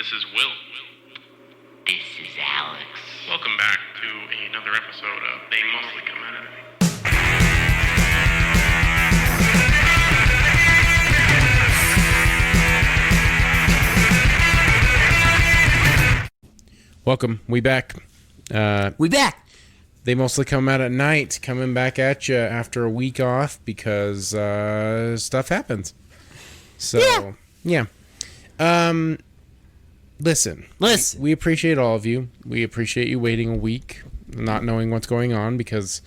This is Will. This is Alex. Welcome back to another episode of They Mostly Come Out of It. Welcome. We back. We back. They mostly come out at night, coming back at you after a week off because stuff happens. So, yeah. Listen. We appreciate all of you. We appreciate you waiting a week, not knowing what's going on because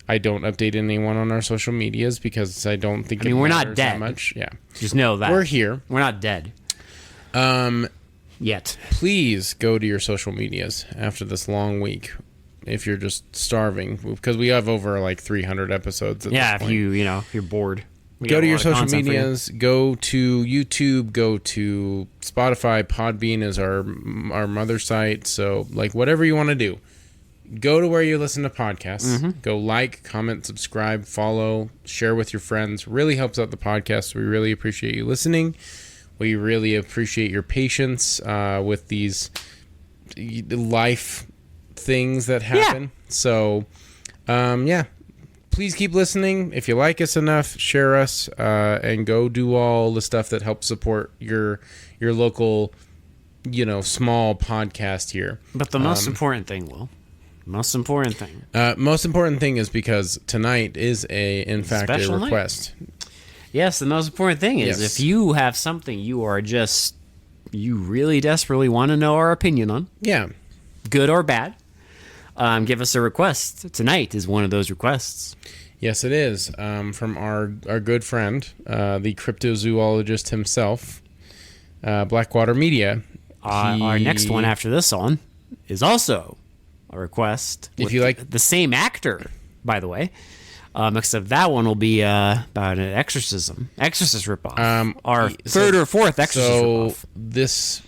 I don't update anyone on our social medias because I don't think we're not dead that much. Yeah. Just know that. We're here. We're not dead. Yet. Please go to your social medias after this long week if you're just starving because we have over like 300 episodes at this point. If you're bored. Go to your social medias, go to YouTube, go to Spotify. Podbean is our mother site. So, like, whatever you want to do, go to where you listen to podcasts. Mm-hmm. Go like, comment, subscribe, follow, share with your friends. Really helps out the podcast. We really appreciate you listening. We really appreciate your patience with these life things that happen. Yeah. So, please keep listening. If you like us enough, share us, and go do all the stuff that helps support your local, small podcast here. But the most important thing, Will. Most important thing is because tonight is in fact a request. Night? Yes, the most important thing is if you have something you really desperately want to know our opinion on. Yeah. Good or bad. Give us a request. Tonight is one of those requests. Yes, it is. From our good friend, the cryptozoologist himself, Blackwater Media. Our next one after this on is also a request. If you like the same actor, by the way. Except that one will be about an exorcist ripoff. Our third or fourth exorcist ripoff.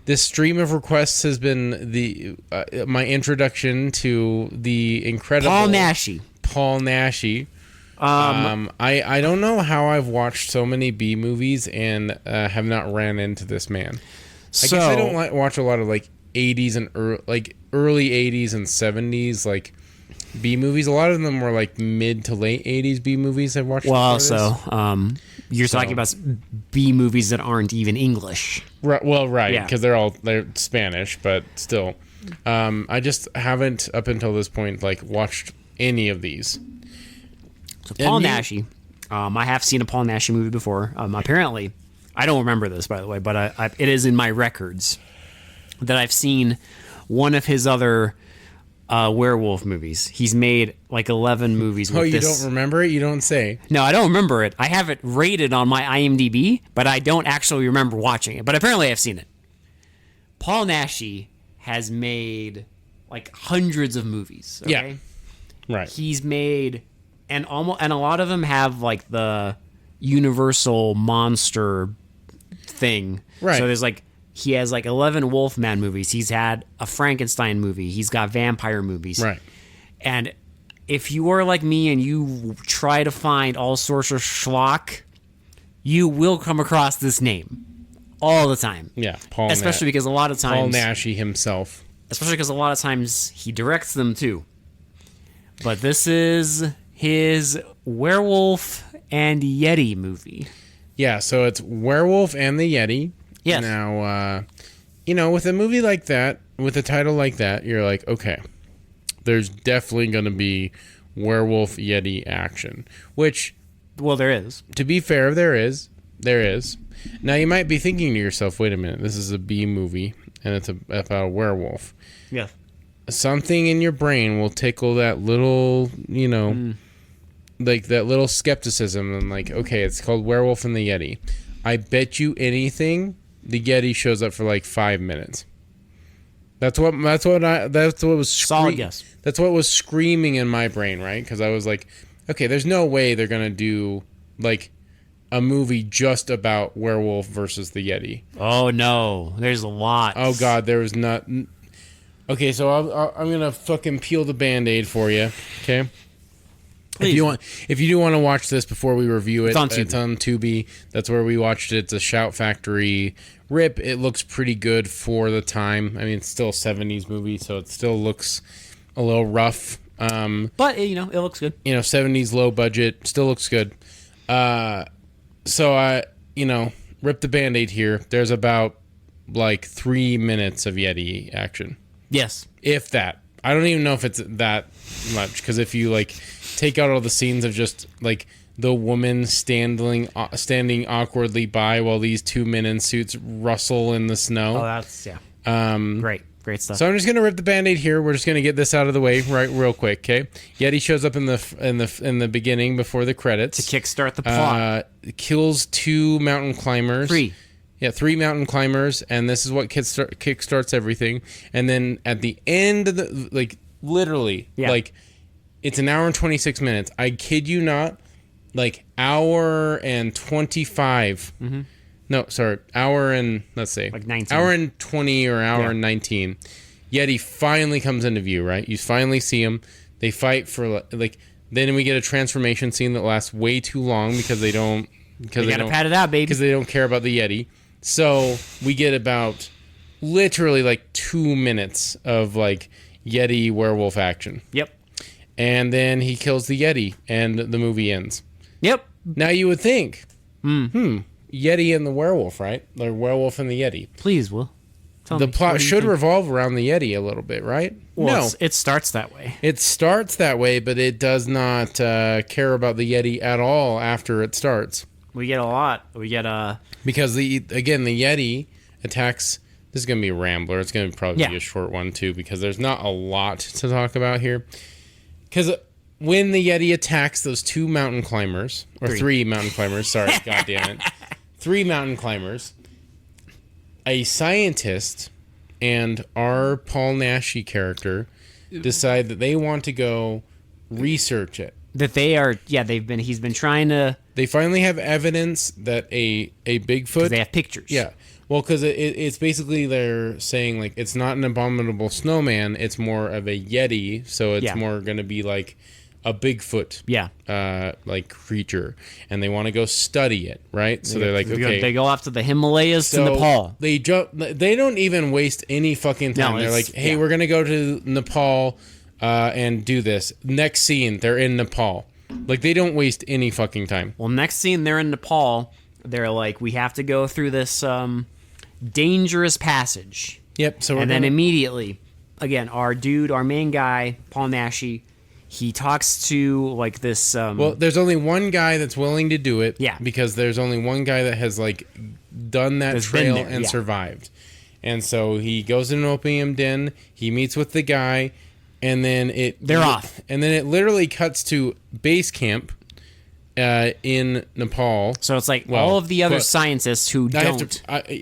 This stream of requests has been my introduction to the incredible Paul Naschy. I don't know how I've watched so many B movies and have not ran into this man. I guess I don't watch a lot of like 80s and early 80s and 70s like B movies. A lot of them were like mid to late 80s B movies I've watched. Well, you're talking about B movies that aren't even English. Right. Well, right, because they're Spanish, but still, I just haven't up until this point like watched any of these. So Paul Naschy, I have seen a Paul Naschy movie before. Apparently, I don't remember this by the way, but it is in my records that I've seen one of his other werewolf movies. He's made like 11 movies with this. Don't remember it? You don't say. No, I don't remember it. I have it rated on my IMDb, but I don't actually remember watching it. But apparently I've seen it. Paul Naschy has made like hundreds of movies. Okay? Yeah. Right. He's made and a lot of them have like the Universal monster thing. Right. So he has like 11 Wolfman movies. He's had a Frankenstein movie. He's got vampire movies. Right. And if you are like me and you try to find all sorts of schlock, you will come across this name all the time. Yeah, especially because a lot of times Paul Naschy himself. Especially because a lot of times he directs them too. But this is his Werewolf and Yeti movie. Yeah, so it's Werewolf and the Yeti. Yes. Now, with a movie like that, with a title like that, you're like, okay, there's definitely going to be werewolf Yeti action. Which, well, there is. To be fair, there is. There is. Now, you might be thinking to yourself, wait a minute, this is a B movie, and it's about a werewolf. Yeah. Something in your brain will tickle that little, like that little skepticism, and like, okay, it's called Werewolf and the Yeti. I bet you anything the Yeti shows up for like 5 minutes. That's what was solid guess. That's what was screaming in my brain, right? Because I was like, okay, there's no way they're gonna do like a movie just about werewolf versus the Yeti. Oh no, there's a lot. Oh god, there was not. Okay, so I'm gonna fucking peel the Band-Aid for you. Okay. Please. If you do want to watch this before we review it, it's on Tubi. That's where we watched it. It's a Shout Factory rip. It looks pretty good for the time. I mean, it's still a 70s movie, so it still looks a little rough. But it looks good. 70s low budget, still looks good. So I, rip the Band-Aid here. There's about 3 minutes of Yeti action. Yes. If that. I don't even know if it's that much, because if you take out all the scenes of just the woman standing awkwardly by while these 2 men in suits rustle in the snow. Oh, that's great stuff. So I'm just gonna rip the Band-Aid here. We're just gonna get this out of the way real quick, okay? Yeti shows up in the beginning before the credits to kickstart the plot. Kills 2 mountain climbers. 3. Yeah, 3 mountain climbers, and this is what kickstarts everything. And then at the end of the literally, it's an hour and 26 minutes. I kid you not, hour and 25. Mm-hmm. No, sorry, hour and, let's say, 19. Hour and 20 or hour and 19. Yeti finally comes into view, right? You finally see him. They fight for, then we get a transformation scene that lasts way too long because they don't... Because they gotta pad it out, baby. Because they don't care about the Yeti. So we get about literally 2 minutes of Yeti werewolf action. Yep. And then he kills the Yeti and the movie ends. Yep. Now you would think, Yeti and the werewolf, right? The werewolf and the Yeti. Please, Will. The plot should revolve around the Yeti a little bit, right? Well, no. It starts that way. It starts that way, but it does not care about the Yeti at all after it starts. We get a lot. We get because the Yeti attacks. This is going to be a rambler. It's going to probably be a short one too, because there's not a lot to talk about here. Because when the Yeti attacks those 2 mountain climbers, or 3 mountain climbers, sorry, God damn it, 3 mountain climbers, a scientist and our Paul Naschy character decide that they want to go research it. That he's been trying to... They finally have evidence that a Bigfoot... They have pictures. Yeah. Well, because it's basically they're saying, it's not an abominable snowman, it's more of a Yeti, so it's more going to be a Bigfoot creature. And they want to go study it, right? So they're okay. They go off to the Himalayas to Nepal. They don't even waste any fucking time. They're hey, we're going to go to Nepal... and do this. Next scene, they're in Nepal. They don't waste any fucking time. Well, next scene, they're in Nepal. They're we have to go through this dangerous passage. Yep. So then immediately, again, our main guy, Paul Naschy, he talks to this. Well, there's only one guy that's willing to do it. Yeah. Because there's only one guy that has done that trail and survived. And so he goes in an opium den. He meets with the guy. And then they're off. And then it literally cuts to base camp in Nepal. So it's all of the other scientists who don't.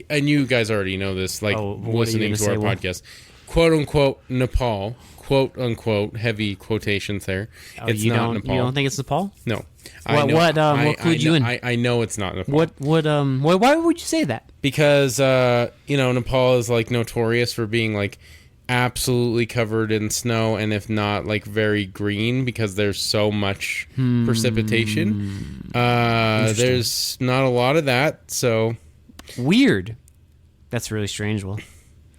And you guys already know this, listening to our podcast. Quote unquote Nepal. Quote unquote heavy quotations there. It's not Nepal. You don't think it's Nepal? No. What clued you in? I know it's not Nepal. Why would you say that? Because Nepal is notorious for being absolutely covered in snow, and if not very green, because there's so much precipitation. There's not a lot of that, so weird. That's really strange. Will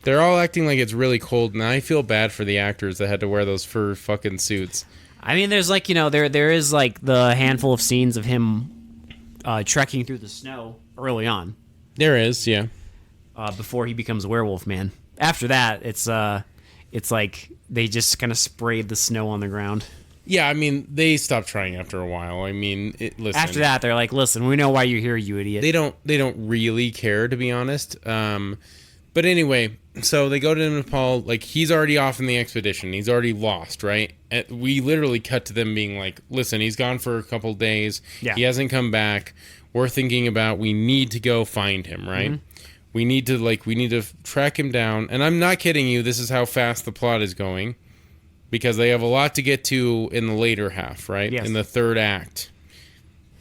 they're all acting like it's really cold, and I feel bad for the actors that had to wear those fur fucking suits. I mean, there's there is the handful of scenes of him trekking through the snow early on. There is, yeah. Before he becomes a werewolf man. After that, it's they just kind of sprayed the snow on the ground. Yeah, I mean, they stopped trying after a while. I mean, listen. After that, they're listen, we know why you're here, you idiot. They don't really care, to be honest. But anyway, so they go to Nepal. He's already off in the expedition. He's already lost, right? We literally cut to them being listen, he's gone for a couple days. Yeah. He hasn't come back. We're thinking about we need to go find him, right? Mm-hmm. We need to track him down. And I'm not kidding you. This is how fast the plot is going, because they have a lot to get to in the later half, right? Yes. In the third act.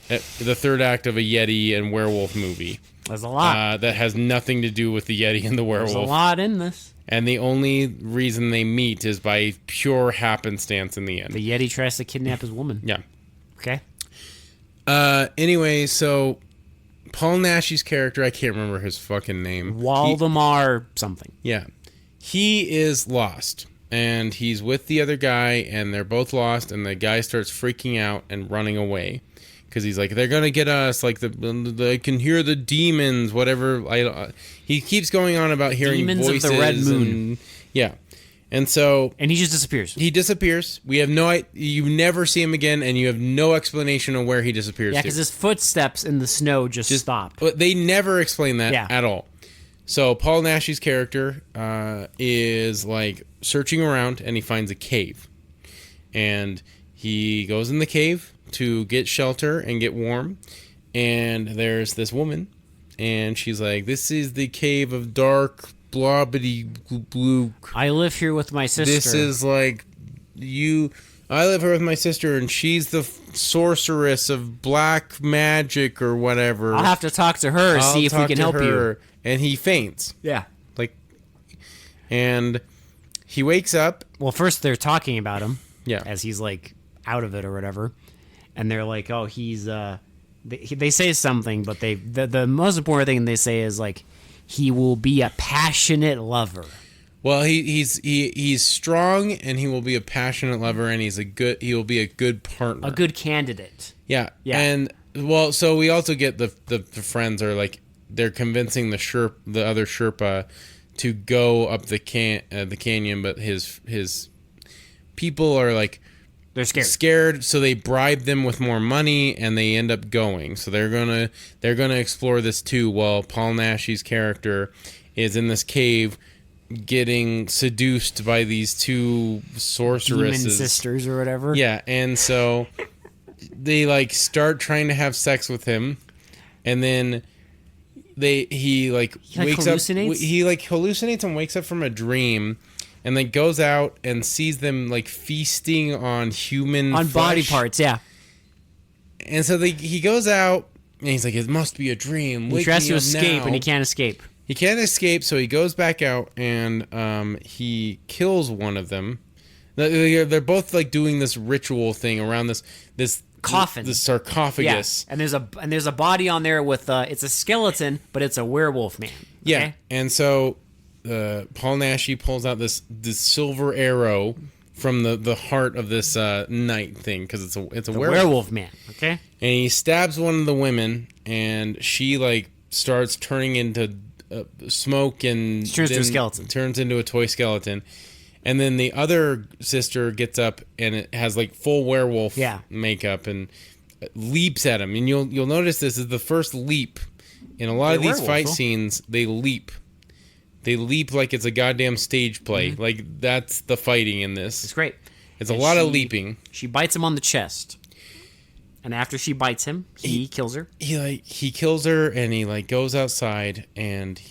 The third act of a Yeti and werewolf movie. There's a lot. That has nothing to do with the Yeti and the werewolf. There's a lot in this. And the only reason they meet is by pure happenstance in the end. The Yeti tries to kidnap his woman. Yeah. Okay. Anyway, so Paul Naschy's character, I can't remember his fucking name. Waldemar something. Yeah. He is lost. And he's with the other guy, and they're both lost, and the guy starts freaking out and running away. Because he's like, they're going to get us, like, I can hear the demons, whatever. He keeps going on about hearing demons voices. Of the Red Moon. Yeah. And so... And he just disappears. He disappears. We have you never see him again, and you have no explanation of where he disappears to. Yeah, because his footsteps in the snow just stop. But they never explain that at all. So Paul Naschy's character is, like, searching around, and he finds a cave. And he goes in the cave to get shelter and get warm. And there's this woman, and she's like, this is the cave of dark... blobbity blue. I live here with my sister. This is like I live here with my sister, and she's the sorceress of black magic or whatever. I'll have to talk to her, see if we can help you. And he faints. Yeah. And he wakes up. Well, first they're talking about him. Yeah. As he's like out of it or whatever, and they're like, "Oh, he's." They say something, but the most important thing they say is like, he will be a passionate lover. Well, he's strong, and he will be a passionate lover, and he will be a good partner, a good candidate. Yeah. Yeah. And well, so we also get the friends are like, they're convincing the other Sherpa to go up the canyon, but his people are like, they're scared, so they bribe them with more money, and they end up going. So they're gonna explore this too, while Paul Naschy's character is in this cave getting seduced by these two sorceresses, demon sisters or whatever. Yeah, and so they like start trying to have sex with him, and then he wakes up. He hallucinates and wakes up from a dream. And then goes out and sees them like feasting on flesh. Body parts, yeah. And so he goes out and he's like, "It must be a dream." He tries to escape, and he can't escape. He can't escape, so he goes back out and he kills one of them. They're both like doing this ritual thing around this coffin, this sarcophagus. Yeah. And there's a body on there with it's a skeleton, but it's a werewolf man. Okay? Yeah, and so. Paul Naschy pulls out this silver arrow from the heart of this knight thing, because it's a werewolf man. Okay, and he stabs one of the women, and she like starts turning into smoke, and she turns into a skeleton. Turns into a toy skeleton, and then the other sister gets up, and it has like full werewolf makeup, and leaps at him. And you'll notice this is the first leap in a lot of these fight scenes. They leap. They leap like it's a goddamn stage play. Mm-hmm. Like, that's the fighting in this. It's great. It's a lot of leaping. She bites him on the chest. And after she bites him, he kills her. He kills her, and he like goes outside, and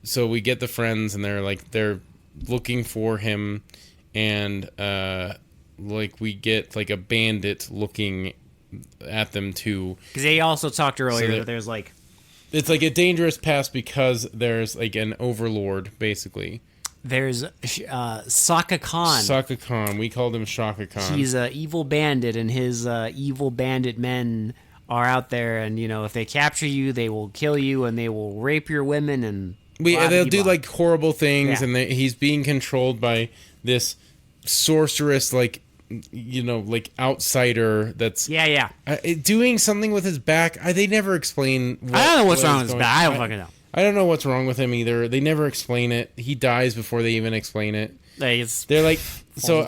so we get the friends, and they're looking for him, and we get like a bandit looking at them too. Because they also talked earlier that there's like, it's like a dangerous pass because there's like an overlord, basically. There's Sokka Khan. Sokka Khan. We called him Shaka Khan. He's an evil bandit, and his evil bandit men are out there, and if they capture you, they will kill you, and they will rape your women, and they'll do like horrible things, and he's being controlled by this sorceress, like outsider that's doing something with his back. They never explain. I don't know what's wrong with his back. I don't fucking know. I don't know what's wrong with him either. They never explain it. He dies before they even explain it. They're like, so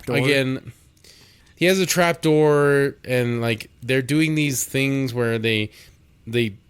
again, he has a trap door, and like they're doing these things where they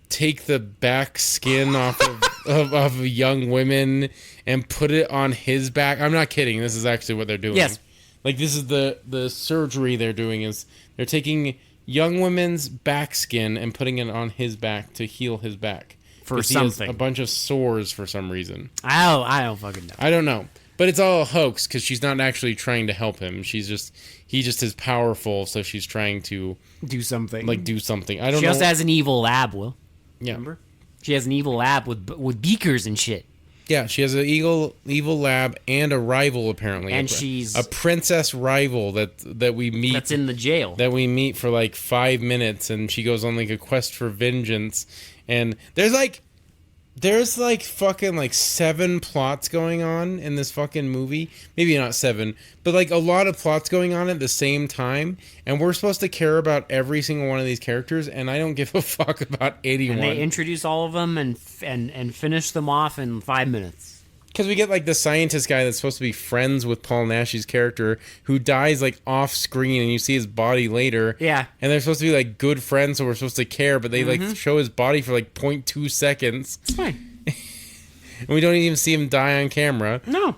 take the back skin off of young women and put it on his back. I'm not kidding. This is actually what they're doing. Yes. Like, this is the surgery they're doing, is they're taking young women's back skin and putting it on his back to heal his back. For something. He has a bunch of sores for some reason. I don't fucking know. I don't know. But it's all a hoax, because she's not actually trying to help him. He just is powerful, so she's trying to... do something. I don't know. She also has an evil lab, Will. Yeah. Remember? She has an evil lab with beakers and shit. Yeah, she has an evil lab and a rival apparently, and she's a princess rival that we meet. That's in the jail. That we meet for like 5 minutes, and she goes on like a quest for vengeance. And there's like fucking like 7 plots going on in this fucking movie. Maybe not 7, but like a lot of plots going on at the same time. And we're supposed to care about every single one of these characters, and I don't give a fuck about anyone. And they introduce all of them and finish them off in 5 minutes. Because we get like the scientist guy that's supposed to be friends with Paul Naschy's character, who dies like off screen, and you see his body later. Yeah. And they're supposed to be like good friends, so we're supposed to care, but they like show his body for like 0.2 seconds. It's fine. And we don't even see him die on camera. No.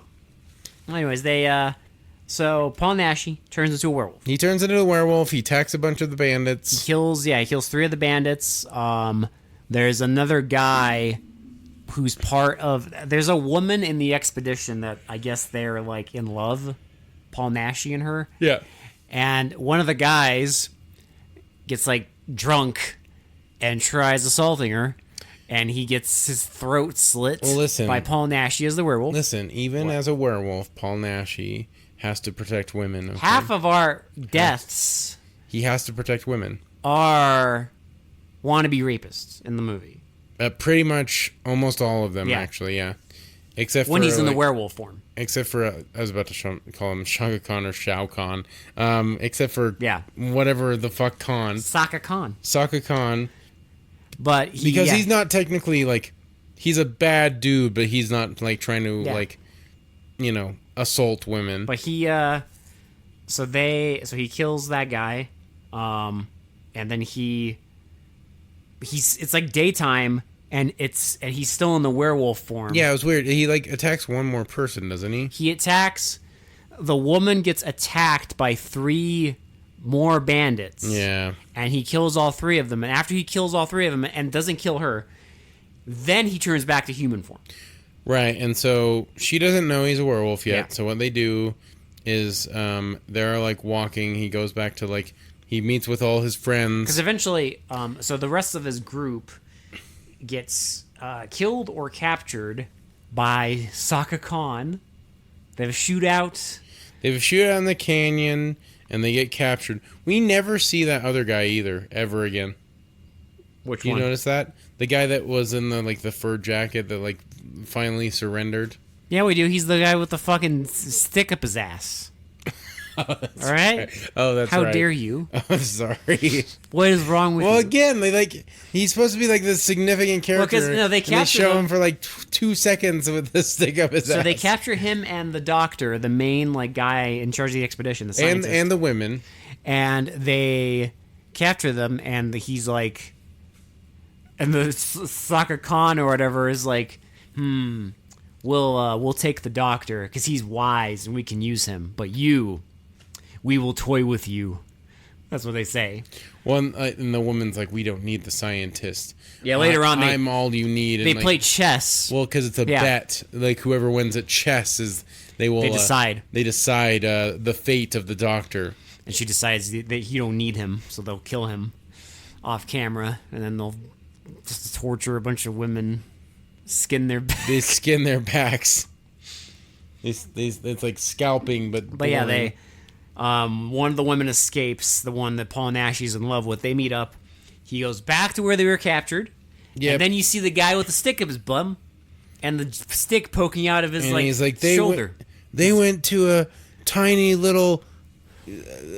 Anyways, so Paul Naschy turns into a werewolf. He turns into a werewolf. He attacks a bunch of the bandits. He kills 3 of the bandits. There's another guy who's part of... There's a woman in the expedition that I guess they're like in love. Paul Naschy and her. Yeah. And one of the guys gets like drunk and tries assaulting her. And he gets his throat slit by Paul Naschy as the werewolf. Listen, even as a werewolf, Paul Naschy has to protect women. Okay? Half of our deaths... He has to protect women. ...are wannabe rapists in the movie. Pretty much almost all of them, actually, yeah. Except when for, he's in the werewolf form. Except for, I was about to call him Shaka Khan or Shao Kahn. Except for whatever the fuck Khan. Sokka Khan. Sokka Khan. But because he's not technically, like, he's a bad dude, but he's not, like, trying to, like, you know, assault women. But he, so he kills that guy, and then it's like daytime, and he's still in the werewolf form. Yeah, it was weird. He like attacks one more person, doesn't he? He attacks. The woman gets attacked by 3 more bandits. Yeah. And he kills all 3 of them. And after he kills all 3 of them and doesn't kill her, then he turns back to human form. Right, and so she doesn't know he's a werewolf yet. Yeah. So what they do is they're like walking. He goes back to like he meets with all his friends. Because eventually, so the rest of his group gets killed or captured by Sokka Khan. They have a shootout. They have a shootout in the canyon, and they get captured. We never see that other guy either, ever again. Which one? You notice that? The guy that was in the fur jacket that like finally surrendered. Yeah, we do. He's the guy with the fucking stick up his ass. All right? Right. Oh, that's How right. dare you? Oh, I'm sorry. What is wrong with you? Well, again, he's supposed to be like the significant character. Well, because they show him for like 2 seconds with the stick up his ass. So they capture him and the doctor, the main like guy in charge of the expedition, the scientist, and the women, and they capture them, and he's like, and the Sokka Khan or whatever is like, we'll take the doctor because he's wise and we can use him, but we will toy with you. That's what they say. Well, and the woman's like, we don't need the scientist. Yeah, later on, I'm all you need. They play chess. Well, because it's a bet. Like, whoever wins at chess they decide. They decide the fate of the doctor. And she decides that you don't need him, so they'll kill him off camera, and then they'll just torture a bunch of women, skin their backs. They skin their backs. It's like scalping, but yeah, they... one of the women escapes, the one that Paul Naschy's in love with. They meet up. He goes back to where they were captured. Yep. And then you see the guy with the stick up his bum and the stick poking out of his shoulder. They went to a tiny little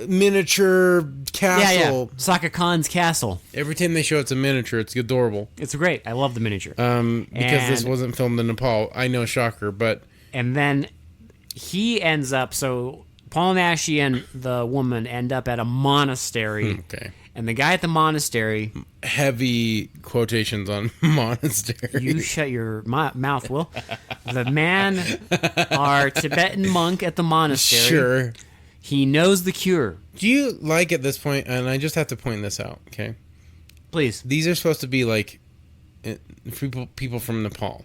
miniature castle. Yeah. Sokka Khan's castle. Every time they show it's a miniature, it's adorable. It's great. I love the miniature. Because this wasn't filmed in Nepal. I know, shocker, but... And then he ends up... So... Paul Naschy and the woman end up at a monastery. Okay. And the guy at the monastery... Heavy quotations on monastery. You shut your mouth, Will. The man, our Tibetan monk at the monastery... Sure. He knows the cure. Do you like at this point, and I just have to point this out, okay? Please. These are supposed to be like people from Nepal,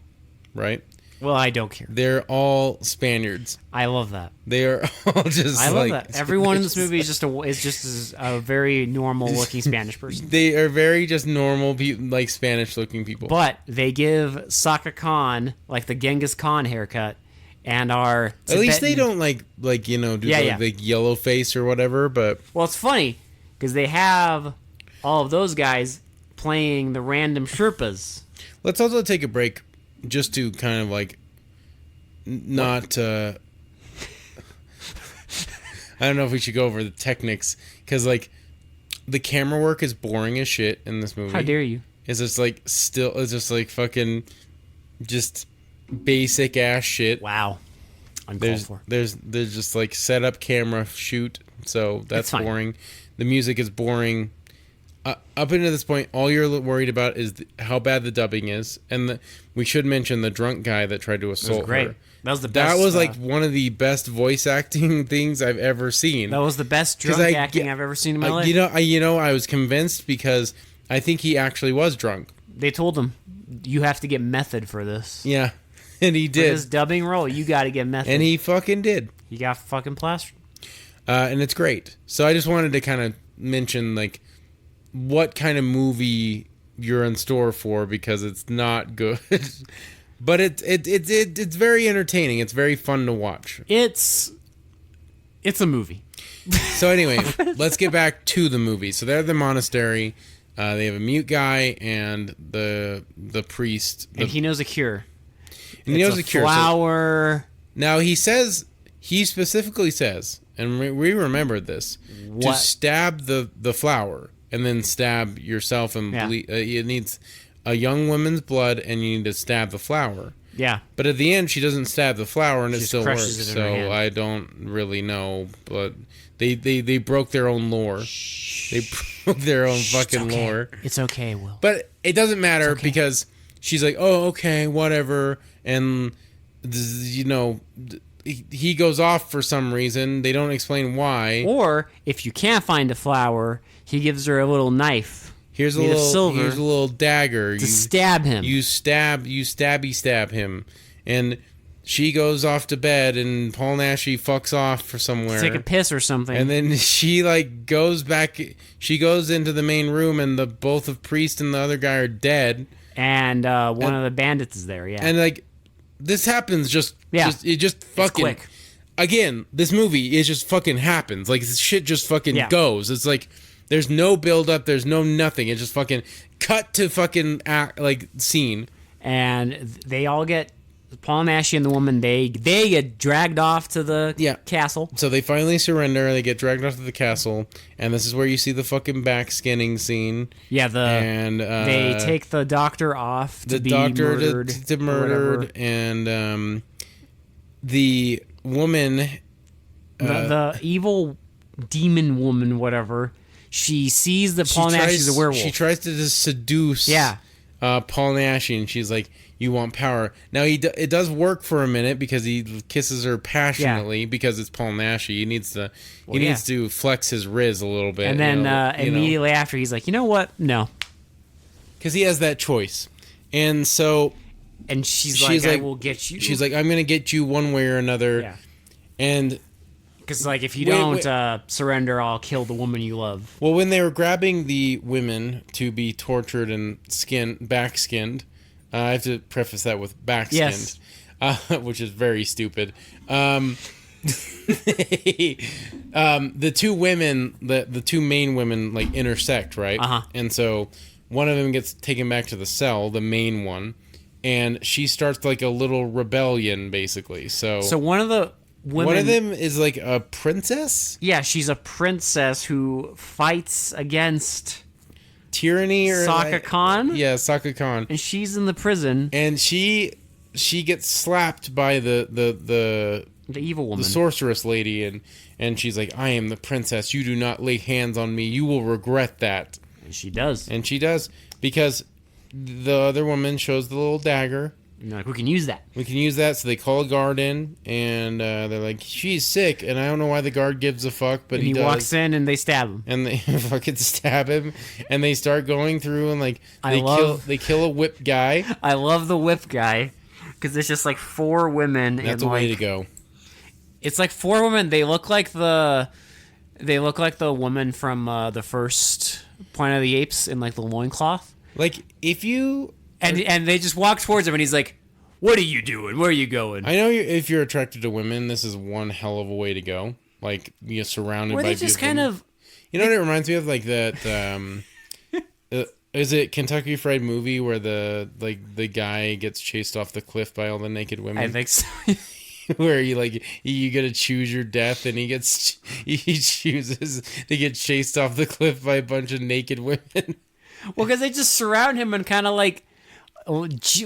right? Well, I don't care. They're all Spaniards. I love that. They are all just. I love that. Everyone in this movie is just a very normal looking Spanish person. They are very just normal, like Spanish looking people. But they give Saka Khan like the Genghis Khan haircut, and are Tibetan. At least they don't like do like yellow face or whatever. But well, it's funny because they have all of those guys playing the random Sherpas. Let's also take a break just to kind of like not. I don't know if we should go over the techniques because like the camera work is boring as shit in this movie. How dare you? It's just like it's just like fucking just basic ass shit. Wow. Uncalled for. There's just like set up camera shoot, so that's boring. The music is boring. Up until this point, all you're worried about is how bad the dubbing is, and we should mention the drunk guy that tried to assault her. That was the best. That was like one of the best voice acting things I've ever seen. That was the best drunk acting I've ever seen in my life. I was convinced because I think he actually was drunk. They told him, "You have to get method for this." Yeah, and he did. For this dubbing role, you got to get method, and he fucking did. He got fucking plastered, and it's great. So I just wanted to kind of mention like what kind of movie you're in store for because it's not good. But it's very entertaining. It's very fun to watch. It's a movie. So anyway, let's get back to the movie. So they're at the monastery. They have a mute guy and the priest. And he knows a cure. And he knows a cure. Flower. Now he specifically says, and we remembered this, to stab the flower and then stab yourself and bleed. It needs a young woman's blood, and you need to stab the flower. Yeah. But at the end, she doesn't stab the flower, and it still works. So I don't really know, but they broke their own lore. They broke their own fucking lore. It's okay, Will. But it doesn't matter because she's like, oh, okay, whatever, and he goes off for some reason. They don't explain why. Or if you can't find a flower, he gives her a little knife. Here's a little dagger to stab him. You stab him, and she goes off to bed, and Paul Naschy fucks off for somewhere. Take a piss or something. And then she like goes back. She goes into the main room, and both of Priest and the other guy are dead. And one of the bandits is there. Yeah. And like this happens it just fucking it's quick. Again, this movie is just fucking happens. Like shit just fucking goes. It's like there's no build up. There's no nothing. It's just fucking cut to fucking scene. And they all get Paul Naschy and the woman. They get dragged off to the castle. So they finally surrender. They get dragged off to the castle, and this is where you see the fucking back skinning scene. Yeah, they take the doctor off to be murdered. To murdered, and the woman, the evil demon woman, whatever. She sees that Paul Naschy's a werewolf. She tries to just seduce Paul Naschy, and she's like, you want power. Now, it does work for a minute because he kisses her passionately because it's Paul Naschy. He needs to flex his riz a little bit. And then immediately after, he's like, you know what? No. Because he has that choice. And so... And she's like, I will get you. She's like, I'm going to get you one way or another. Yeah. And... Because, like, if you don't surrender, I'll kill the woman you love. Well, when they were grabbing the women to be tortured and back-skinned, I have to preface that with back-skinned, which is very stupid. The two women, the two main women, like, intersect, right? Uh-huh. And so one of them gets taken back to the cell, the main one, and she starts, like, a little rebellion, basically. So one of the... women, one of them is like a princess? Yeah, she's a princess who fights against tyranny or Saka Khan. Yeah, Saka Khan. And she's in the prison. And she gets slapped by the evil woman. The sorceress lady, and she's like, I am the princess. You do not lay hands on me. You will regret that. And she does. Because the other woman shows the little dagger. Like, we can use that. So they call a guard in, and they're like, she's sick, and I don't know why the guard gives a fuck, but he does. Walks in, and they stab him. And they fucking stab him, and they start going through, and like, they kill a whip guy. I love the whip guy. because it's just like 4 women. That's and a way to go. It's like 4 women. They look like the woman from the first Planet of the Apes in like the loincloth. Like if you and they just walk towards him, and he's like, "What are you doing? Where are you going?" I know if you're attracted to women, this is one hell of a way to go. Like you're surrounded by. They just kind of. You know what it reminds me of? Like that. Is it Kentucky Fried Movie where the guy gets chased off the cliff by all the naked women? I think so. Where you gotta choose your death, and he chooses to get chased off the cliff by a bunch of naked women. Well, because they just surround him and kind of like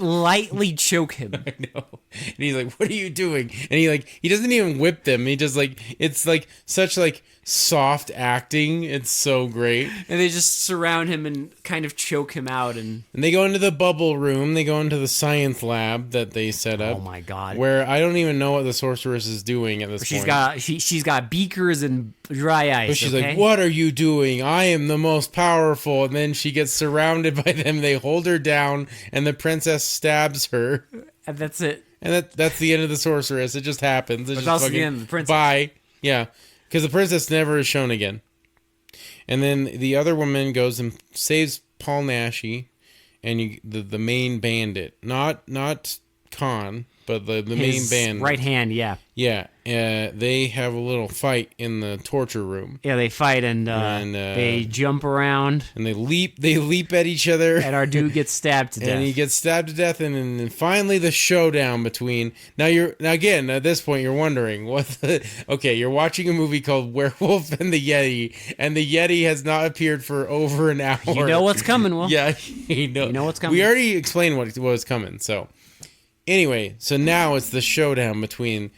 lightly choke him. I know. And he's like, "What are you doing?" And he doesn't even whip them. He just it's like such like soft acting. It's so great. And they just surround him and kind of choke him out. And they go into the bubble room. They go into the science lab that they set up. Oh my god! Where I don't even know what the sorceress is doing at this point. She's got beakers and dry ice. But she's like, "What are you doing? I am the most powerful." And then she gets surrounded by them. They hold her down, and the princess stabs her. And that's it. And that's the end of the sorceress. It just happens. It's just also the end of the princess. Bye. Yeah. Because the princess never is shown again. And then the other woman goes and saves Paul Naschy and the main bandit. Not Khan, but the main bandit. Right hand, yeah. Yeah. They have a little fight in the torture room. Yeah, they fight and they jump around. And they leap at each other. And our dude gets stabbed to death. And he gets stabbed to death, and then finally the showdown between... Now again, at this point, you're wondering, you're watching a movie called Werewolf and the Yeti, and the Yeti has not appeared for over an hour. You know what's coming, Will. Yeah, you know what's coming. We already explained what was coming, so... Anyway, so now it's the showdown between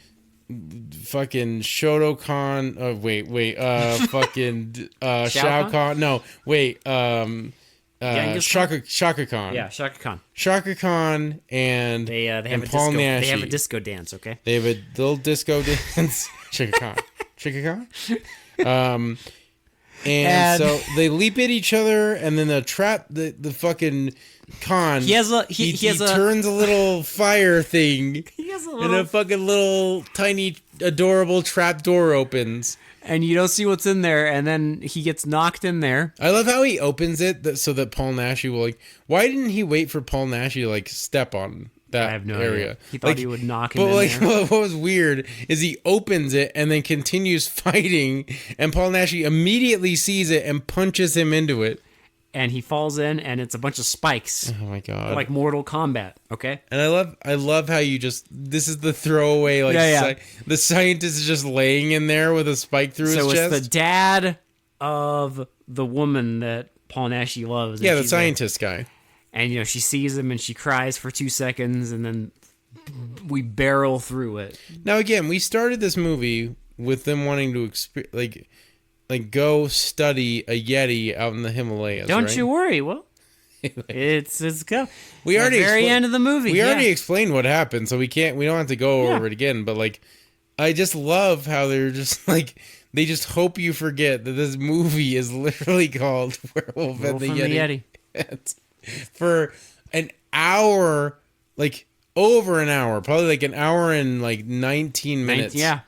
fucking Shotokan. Shao Kahn. No, wait. Shaka Khan. Yeah, Shaka Khan. Shaka Khan and they have and a Paul disco. Naschy. They have a disco dance. Okay. They have a little disco dance. Shaka Khan. And so they leap at each other, and then the fucking Khan. He turns a little fire thing. He has and a fucking little tiny adorable trap door opens. And you don't see what's in there, and then he gets knocked in there. I love how he opens it so that Paul Naschy will why didn't he wait for Paul Naschy to step on that I have no area? idea. He thought he would knock him in there. But what was weird is he opens it and then continues fighting, and Paul Naschy immediately sees it and punches him into it. And he falls in, and it's a bunch of spikes. Oh my god! Like Mortal Kombat. Okay. And I love how you this is the throwaway the scientist is just laying in there with a spike through his chest. So it's the dad of the woman that Paul Naschy loves. Yeah, the scientist guy. And she sees him and she cries for 2 seconds, and then we barrel through it. Now again, we started this movie with them wanting to go study a Yeti out in the Himalayas. Don't you worry. Well, it's go. We already very end of the movie. We already explained what happened, so we don't have to go over it again. But I just love how they're just they just hope you forget that this movie is literally called Werewolf and the Yeti. For an hour, over an hour, probably an hour and 19 minutes. Yeah.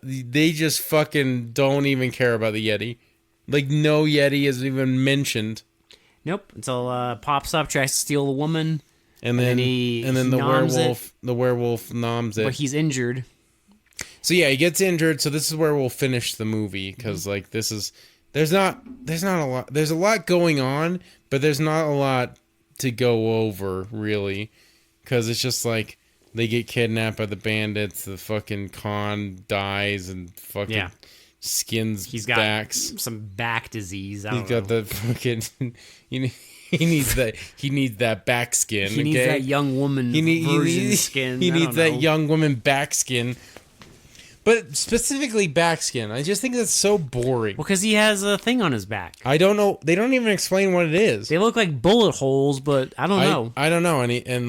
They just fucking don't even care about the Yeti. No Yeti is even mentioned. Nope. Until pops up, tries to steal the woman, and then the werewolf noms it. But he's injured. So yeah, he gets injured. So this is where we'll finish the movie because there's not a lot. There's a lot going on, but there's not a lot to go over really, because it's just they get kidnapped by the bandits. The fucking Khan dies and fucking skins. He's got backs. Some back disease. He's got the fucking. He needs that. He needs that back skin. He needs that young woman version skin. He needs that young woman back skin. But specifically back skin. I just think that's so boring. Well, because he has a thing on his back. I don't know. They don't even explain what it is. They look like bullet holes, but I don't know. I don't know. And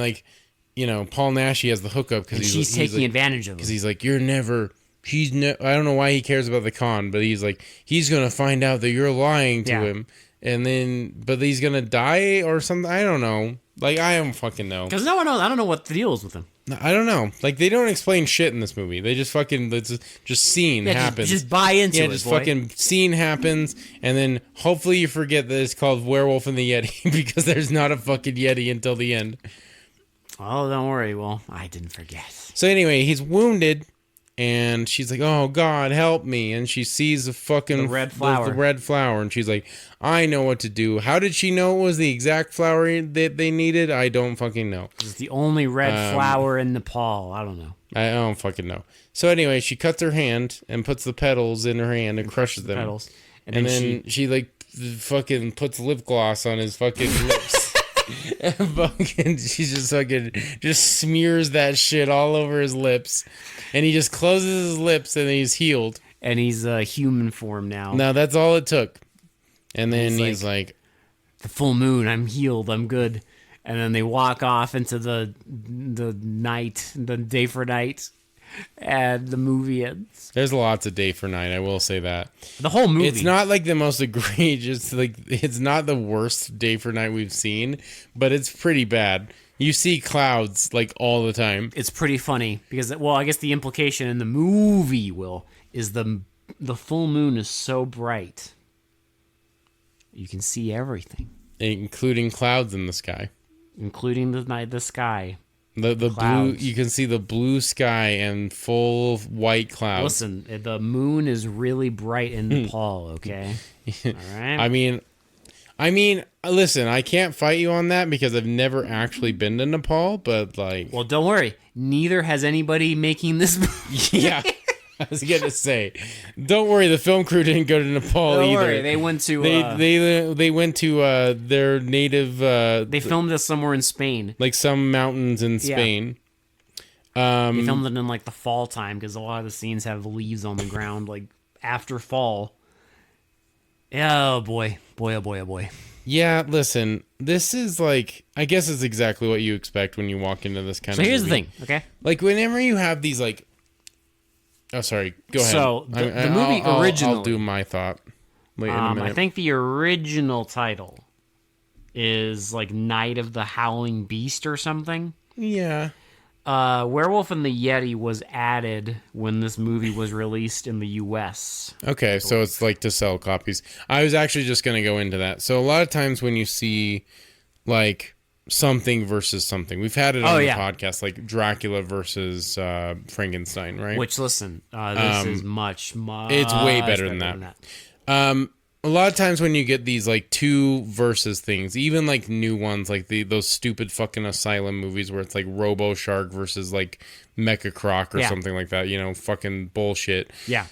Paul Naschy has the hookup because she's taking advantage of him. Because he's you're never. I don't know why he cares about the Khan, but he's he's gonna find out that you're lying to him, and then but he's gonna die or something. I don't know. Like, I don't fucking know. Because no one knows. I don't know what the deal is with him. I don't know. Like, they don't explain shit in this movie. They just fucking just scene happens. Just buy into it. Just boy. fucking scene happens, and then hopefully you forget that it's called Werewolf and the Yeti because there's not a fucking Yeti until the end. Oh, don't worry. Well, I didn't forget. So anyway, he's wounded, and she's like, "Oh God, help me!" And she sees the fucking red flower. the red flower, and she's like, "I know what to do." How did she know it was the exact flower that they needed? I don't fucking know. It's the only red flower in Nepal. I don't know. I don't fucking know. So anyway, she cuts her hand and puts the petals in her hand and crushes them. Petals. And then she like fucking puts lip gloss on his fucking lips. And fucking, she just smears that shit all over his lips, and he just closes his lips, and he's healed. And he's human form now. Now that's all it took. And then he's like, the full moon. I'm healed. I'm good. And then they walk off into the night, the day for night, and the movie ends. there's lots of day for night. I will say that. The whole movie. It's not like the most egregious, like it's not the worst day for night we've seen, but it's pretty bad. You see clouds like all the time. It's pretty funny because, well, I guess the implication in the movie is the full moon is so bright you can see everything, Including clouds in the sky. including the sky. The blue, Clouds. you can see the blue sky and full white clouds. Listen, the moon is really bright in Nepal, okay? All right. I mean, listen, I can't fight you on that because I've never actually been to Nepal, but like, Well, don't worry. Neither has anybody making this movie. yeah, I was gonna say, don't worry, the film crew didn't go to Nepal Don't either. worry. They went to. They went to their native. They filmed this somewhere in Spain. like some mountains in Spain. They filmed it in like the fall time because a lot of the scenes have leaves on the ground, like after fall. Oh boy, oh boy. Yeah, listen, this is like, I guess it's exactly what you expect when you walk into this kind of So here's the movie. thing, okay? Like, whenever you have these, like... Oh, sorry. Go ahead. So, the movie originally... I'll do my thought in a minute. I think the original title is, like, Night of the Howling Beast or something. Yeah. Werewolf and the Yeti was added when this movie was released in the U.S. Okay, so it's, like, to sell copies. I was actually just going to go into that. So, a lot of times when you see, like... something versus something. We've had it on the podcast, like Dracula versus Frankenstein, right? Which, listen, this is much it's way better than that. A lot of times when you get these like two versus things, even like new ones, like those stupid fucking Asylum movies where it's like Robo Shark versus like Mecha Croc or something like that, you know, fucking bullshit. Yeah.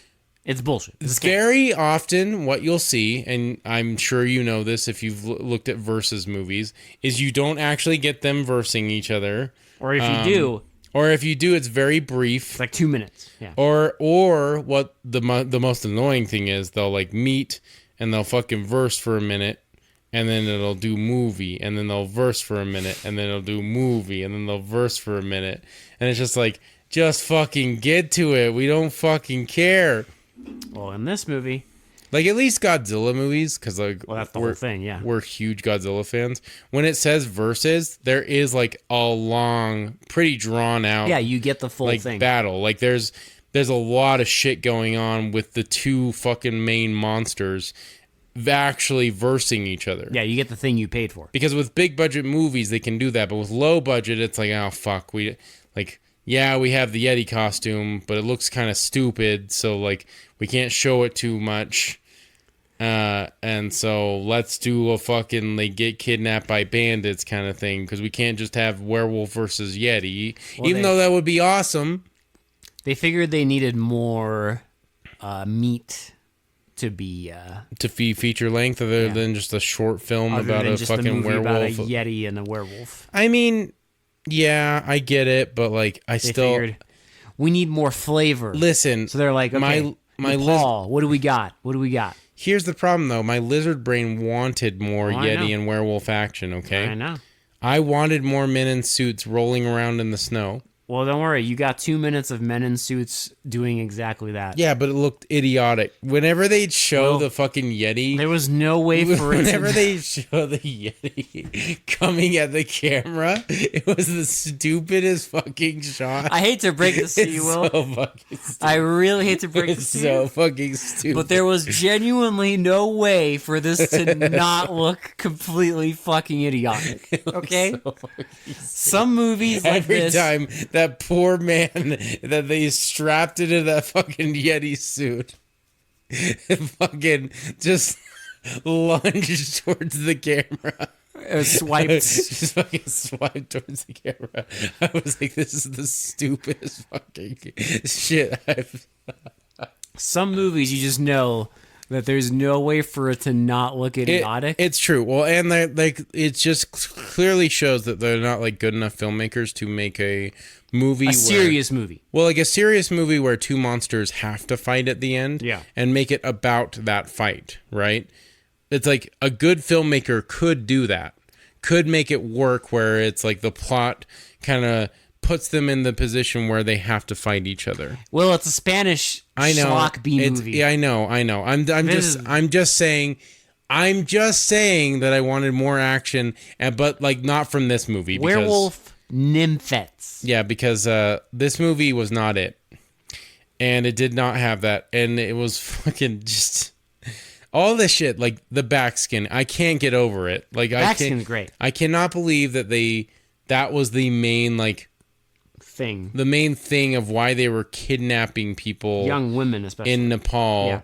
It's bullshit. It's very often what you'll see, and I'm sure you know this if you've looked at versus movies, is you don't actually get them versing each other. Or if you do, it's very brief. It's like 2 minutes. Yeah. Or what the most annoying thing is, they'll like meet and they'll fucking verse for a minute, and then it'll do movie, and then they'll verse for a minute, and then it'll do movie, and then they'll verse for a minute, and it's just like, just fucking get to it. We don't fucking care. Well, in this movie, like at least Godzilla movies, because like, well, that's the whole thing. Yeah, we're huge Godzilla fans. When it says versus, there is like a long, pretty drawn out. Yeah, you get the full like thing. Battle. Like there's a lot of shit going on with the two fucking main monsters actually versing each other. Yeah, you get the thing you paid for. Because with big budget movies, they can do that, but with low budget, it's like, oh fuck, we have the Yeti costume, but it looks kind of stupid, so like we can't show it too much. And so let's do a fucking they get kidnapped by bandits kind of thing, because we can't just have Werewolf versus Yeti, even though that would be awesome. They figured they needed more meat to be to feature length other than just a short film about a fucking werewolf, about a Yeti and a werewolf. I mean, yeah, I get it, but like they figured we need more flavor. Listen, so they're like, okay, my Paul, what do we got? Here's the problem, though. My lizard brain wanted more Yeti and werewolf action, okay? I know. I wanted more men in suits rolling around in the snow. Well, don't worry. You got 2 minutes of men in suits doing exactly that. Yeah, but it looked idiotic. Whenever they'd show the fucking Yeti... There was no way for it Whenever they show the Yeti coming at the camera, it was the stupidest fucking shot. I hate to break this to you, Will. So fucking stupid. I really hate to break this to you. So fucking stupid. But there was genuinely no way for this to not look completely fucking idiotic. Okay? So Some movies like every this... time that poor man that they strapped into that fucking Yeti suit fucking just lunged towards the camera. Swiped. Just fucking swiped towards the camera. I was like, this is the stupidest fucking shit I've... Some movies you just know that there's no way for it to not look idiotic. It's true. Well, and like it just clearly shows that they're not like good enough filmmakers to make a movie, serious movie. Well, like a serious movie where two monsters have to fight at the end, and make it about that fight, right? It's like a good filmmaker could do that, could make it work where it's like the plot kind of puts them in the position where they have to fight each other. Well, it's a Spanish schlock B movie. Yeah, I know. I'm just saying that I wanted more action, but like not from this movie. Because, Werewolf Nymphets. Yeah, because this movie was not it, and it did not have that, and it was fucking just all this shit. Like the backskin, I can't get over it. Like backskin's great. I cannot believe that was the main thing. The main thing of why they were kidnapping people, young women especially, in Nepal,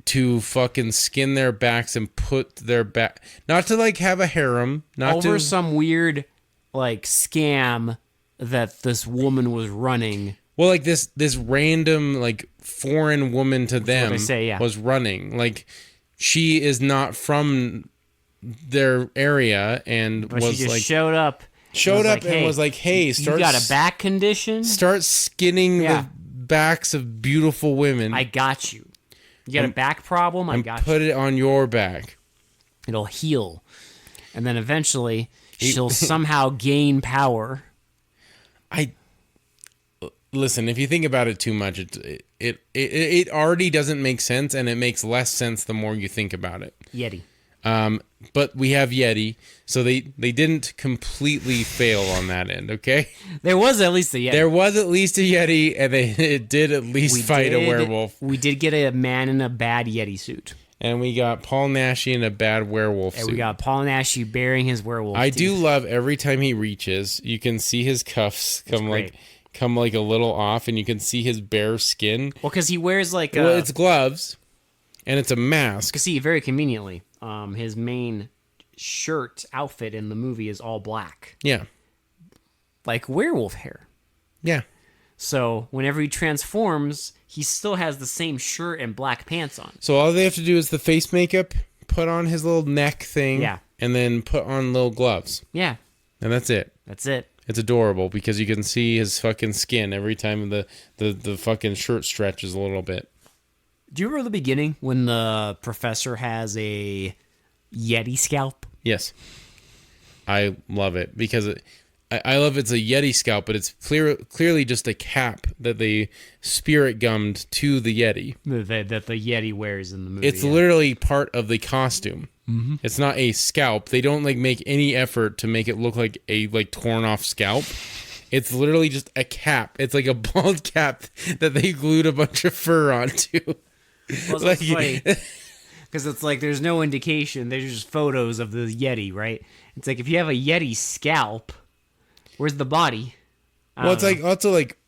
to fucking skin their backs and put their back, not to like have a harem, not over to some weird like scam that this woman was running. Well, like this random like foreign woman to them was running. Like she is not from their area, and but was she just like showed up and was like, hey, you got a back condition? Start skinning the backs of beautiful women. I got you. You got a back problem? I got you. Put it on your back. It'll heal. And then eventually she'll somehow gain power. Listen, if you think about it too much, it already doesn't make sense, and it makes less sense the more you think about it. Yeti. But we have Yeti, so they didn't completely fail on that end, okay? There was at least a Yeti. There was at least a Yeti, and it did at least fight a werewolf. We did get a man in a bad Yeti suit. And we got Paul Naschy in a bad werewolf suit. And we got Paul Naschy bearing his werewolf I teeth. do love every time he reaches, you can see his cuffs come like a little off, and you can see his bare skin. Well, because he wears like it's gloves, and it's a mask. You can see very conveniently. His main shirt outfit in the movie is all black. Yeah. Like werewolf hair. Yeah. So whenever he transforms, he still has the same shirt and black pants on. So all they have to do is the face makeup, put on his little neck thing, and then put on little gloves. Yeah. And that's it. That's it. It's adorable because you can see his fucking skin every time the fucking shirt stretches a little bit. Do you remember the beginning when the professor has a Yeti scalp? Yes. I love it because I love it's a Yeti scalp, but it's clearly just a cap that they spirit gummed to the Yeti. That the Yeti wears in the movie. It's literally part of the costume. Mm-hmm. It's not a scalp. They don't like make any effort to make it look like a like torn off scalp. It's literally just a cap. It's like a bald cap that they glued a bunch of fur onto. Well, that's funny. Because it's like there's no indication. There's just photos of the Yeti, right? It's like if you have a Yeti scalp, where's the body? Well, it's like also like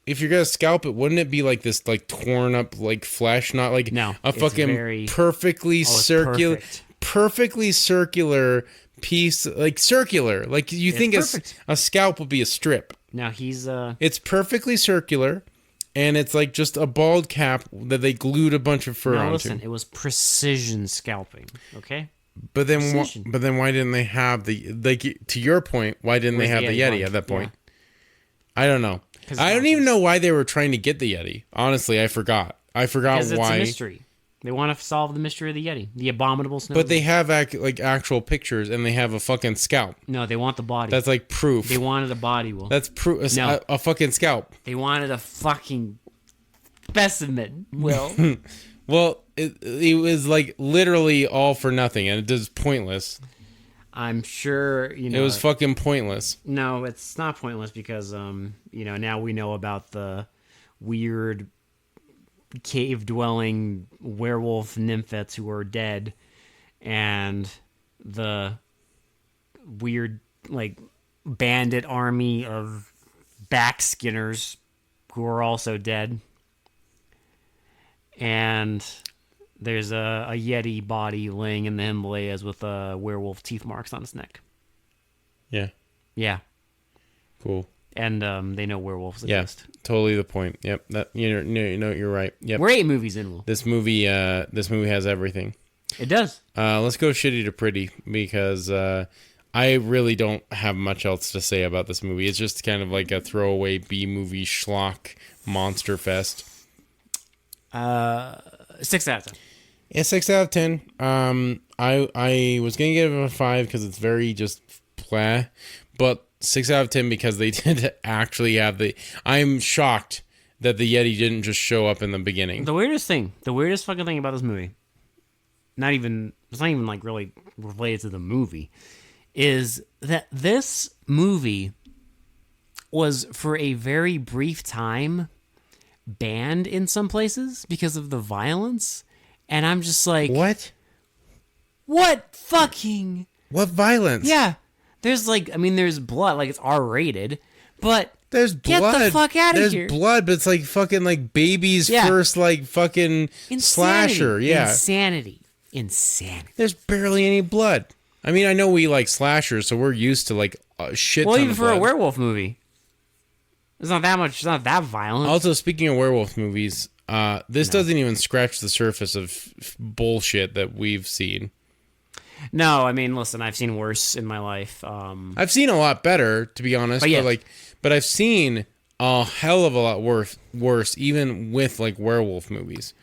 if you're gonna scalp it, wouldn't it be like this like torn up like flesh, not like a fucking perfectly circular piece, like circular. Like you think a scalp would be a strip. Now he's It's perfectly circular. And it's like just a bald cap that they glued a bunch of fur onto. Listen, it was precision scalping, okay? But then why didn't they have the to your point, why didn't they have the Yeti at that point? Yeah. I don't know. I don't even know why they were trying to get the Yeti. Honestly, I forgot. Because it's why. a mystery. They want to solve the mystery of the Yeti, the abominable snowman. But they have actual pictures, and they have a fucking scalp. No, they want the body. That's like proof. They wanted a body, Will. That's proof. No. A fucking scalp. They wanted a fucking specimen, Will. Well, it was like literally all for nothing, and it was pointless. I'm sure, It was fucking pointless. No, it's not pointless because, now we know about the weird cave-dwelling werewolf nymphets who are dead, and the weird, bandit army of backskinners who are also dead. And there's a Yeti body laying in the Himalayas with werewolf teeth marks on its neck. Yeah. Yeah. Cool. And they know werewolves exist. Yeah, totally the point. Yep. That you're right. Yep. We're 8 movies in, Will. This movie has everything. It does. Let's go shitty to pretty because I really don't have much else to say about this movie. It's just kind of like a throwaway B movie schlock monster fest. 6 out of 10. Yeah, 6 out of 10. I was gonna give it a 5 because it's very just blah, but 6 out of 10 because they did actually have I'm shocked that the Yeti didn't just show up in the beginning. The weirdest fucking thing about this movie, it's not even really related to the movie, is that this movie was for a very brief time banned in some places because of the violence, and I'm just like, what violence? Yeah, there's there's blood, it's R-rated, but there's blood. Get the fuck out of here. There's blood, but it's like fucking baby's first fucking insanity. Slasher. Yeah, insanity. There's barely any blood. I mean, I know we like slashers, so we're used to shit. Well, ton even of for blood. a werewolf movie, it's not that much. It's not that violent. Also, speaking of werewolf movies, this doesn't even scratch the surface of bullshit that we've seen. No, I mean, listen, I've seen worse in my life. I've seen a lot better, to be honest. But I've seen a hell of a lot worse, even with werewolf movies.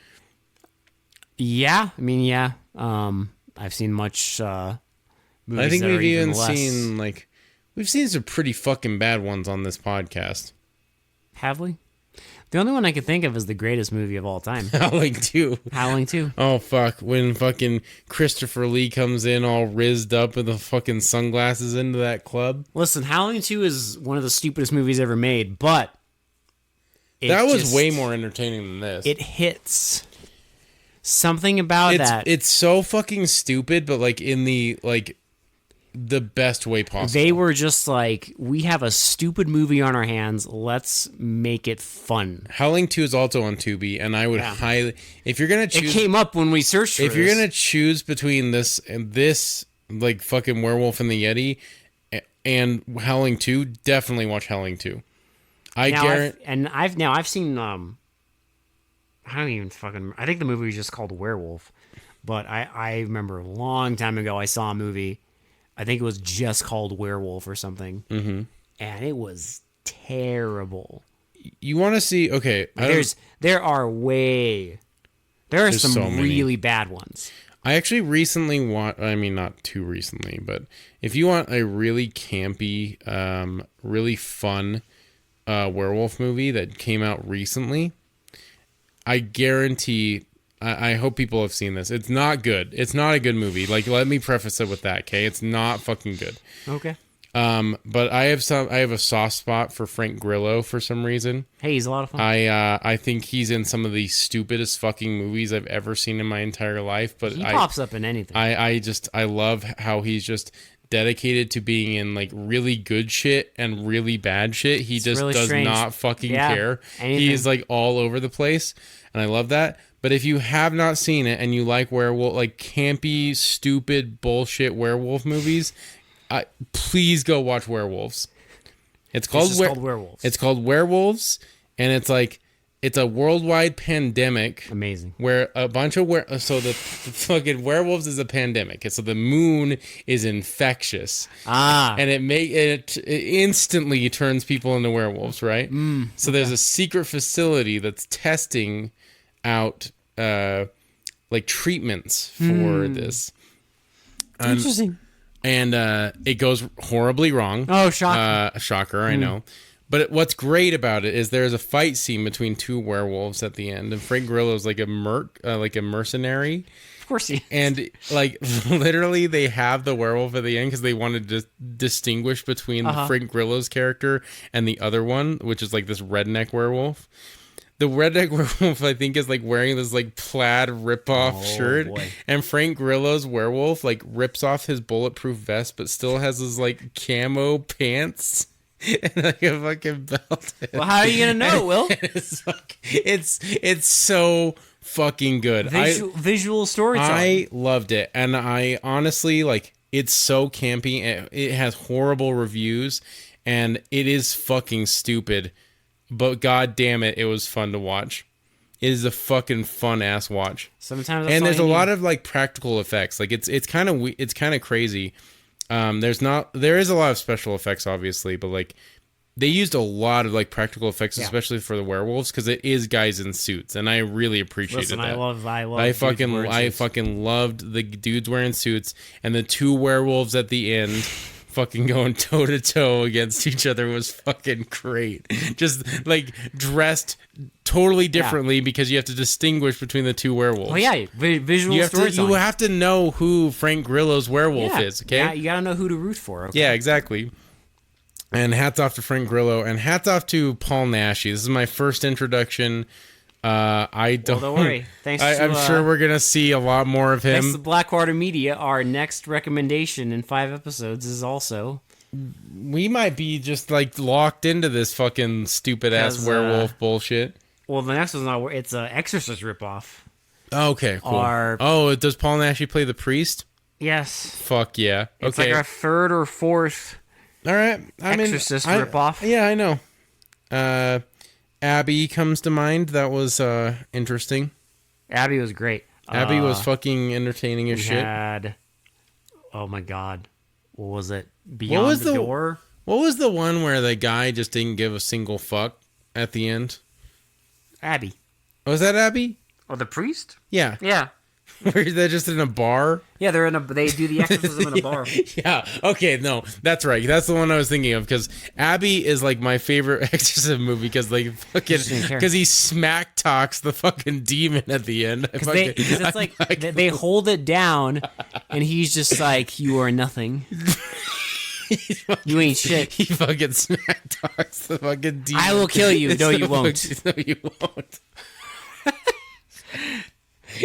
Yeah, I mean, yeah. I've seen much. Movies I think that we've are even less. seen we've seen some pretty fucking bad ones on this podcast. Have we? The only one I can think of is the greatest movie of all time. Howling 2. Howling 2. Oh, fuck. When fucking Christopher Lee comes in all rizzed up with the fucking sunglasses into that club. Listen, Howling 2 is one of the stupidest movies ever made, but... that was way more entertaining than this. It hits. Something about that. It's so fucking stupid, but in the best way possible. They were just we have a stupid movie on our hands. Let's make it fun. Howling 2 is also on Tubi, and I would highly... If you're going to choose... It came up when we searched for If you're going to choose between this and this, fucking Werewolf and the Yeti, and Howling 2, definitely watch Howling 2. I've seen... I don't even fucking... I think the movie was just called Werewolf. But I remember a long time ago I saw a movie... I think it was just called Werewolf or something. Mm-hmm. And it was terrible. You want to see... Okay. There are some really bad ones. I actually recently not too recently, but if you want a really campy, really fun werewolf movie that came out recently, I guarantee... I hope people have seen this. It's not good. It's not a good movie. Let me preface it with that, okay? It's not fucking good. Okay. But I have a soft spot for Frank Grillo for some reason. Hey, he's a lot of fun. I think he's in some of the stupidest fucking movies I've ever seen in my entire life. But he pops up in anything. I love how he's just dedicated to being in really good shit and really bad shit. He just really does not fucking care. Anything. He's all over the place, and I love that. But if you have not seen it and you like werewolf, campy, stupid, bullshit werewolf movies, please go watch Werewolves. It's called Werewolves. It's called Werewolves, and it's a worldwide pandemic. Amazing. Where a bunch of so the fucking werewolves is a pandemic. So the moon is infectious. And it instantly turns people into werewolves, right? So there's a secret facility that's testing out like treatments for this. Interesting. And it goes horribly wrong. Oh, shocker. Shocker, I know. But what's great about it is there's a fight scene between two werewolves at the end, and Frank Grillo's like a mercenary. Of course he is. And like literally, they have the werewolf at the end because they wanted to distinguish between Frank Grillo's character and the other one, which is like this redneck werewolf. The redneck werewolf, I think, is like wearing this like plaid rip-off shirt, and Frank Grillo's werewolf like rips off his bulletproof vest, but still has his like camo pants. And like a fucking belt. Well, how are you gonna know, Will? It's so fucking good. Visual storytelling. I loved it, and I honestly like. It's so campy. It has horrible reviews, and it is fucking stupid. But god damn it, it was fun to watch. It is a fucking fun ass watch. Sometimes, and there's a lot of like practical effects. Like it's kind of crazy. There is a lot of special effects, obviously, but like they used a lot of like practical effects, especially for the werewolves, because it is guys in suits, and I really appreciated that. I fucking loved the dudes wearing suits, and the two werewolves at the end fucking going toe to toe against each other was fucking great. Just like dressed totally differently because you have to distinguish between the two werewolves. Oh yeah, visual storytelling. You have to know who Frank Grillo's werewolf is. Okay, yeah, you gotta know who to root for. Okay? Yeah, exactly. And hats off to Frank Grillo, and hats off to Paul Naschy. This is my first introduction. Don't worry. I'm sure we're gonna see a lot more of him. Thanks to Blackwater Media, our next recommendation in 5 episodes is also. We might be just like locked into this fucking stupid ass werewolf bullshit. Well, the next one's not. It's an Exorcist ripoff. Okay, cool. Does Paul Naschy play the priest? Yes. Fuck yeah. It's like our third or fourth. All right, Exorcist ripoff. Yeah, I know. Abby comes to mind. That was interesting. Abby was great. Abby was fucking entertaining as shit. Oh my god, what was it? Beyond the Door. What was the one where the guy just didn't give a single fuck at the end? Abby. Was that Abby? Oh, the priest? Yeah. Yeah. Were they just in a bar? Yeah, they do the exorcism in a bar. Yeah. Okay, no, that's right. That's the one I was thinking of, because Abby is like my favorite exorcism movie because like because he smack talks the fucking demon at the end. They hold it down, and he's just like, "You are nothing. You ain't shit." He fucking smack talks the fucking demon. I will kill you. No, you won't. No, you won't.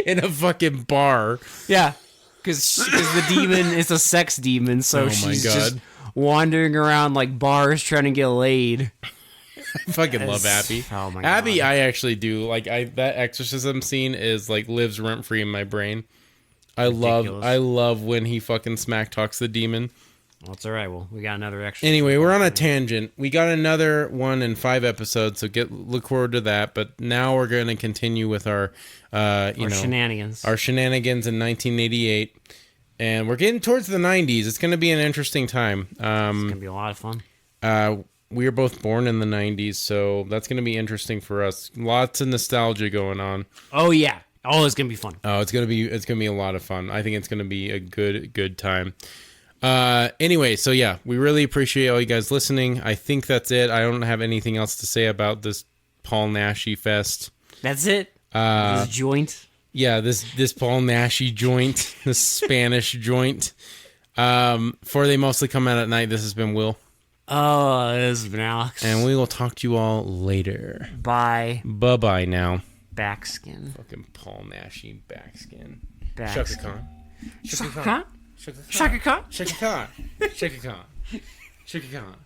In a fucking bar. Yeah, because the demon is a sex demon, so she's just wandering around like bars trying to get laid. I fucking love Abby. Oh my Abby, God. I actually do. Like that exorcism scene is like lives rent free in my brain. I love when he fucking smack talks the demon. Well, it's all right. Well, we got another extra. Anyway, we're on a tangent. We got another one in 5 episodes, so look forward to that. But now we're going to continue with our shenanigans. Our shenanigans in 1988, and we're getting towards the 90s. It's going to be an interesting time. It's going to be a lot of fun. We were both born in the 90s, so that's going to be interesting for us. Lots of nostalgia going on. Oh yeah. Oh, it's going to be fun. Oh, it's going to be a lot of fun. I think it's going to be a good time. Anyway, so yeah, we really appreciate all you guys listening. I think that's it. I don't have anything else to say about this Paul Naschy fest. That's it? This joint? Yeah, this Paul Naschy joint, this Spanish joint. For They Mostly Come Out at Night, this has been Will. Oh, this has been Alex. And we will talk to you all later. Bye. Bye-bye now. Backskin. Fucking Paul Naschy backskin. Shaka Khan. Shaka Khan. Shaka Khan. Shaka Khan. Shaka Khan. Shaka Khan.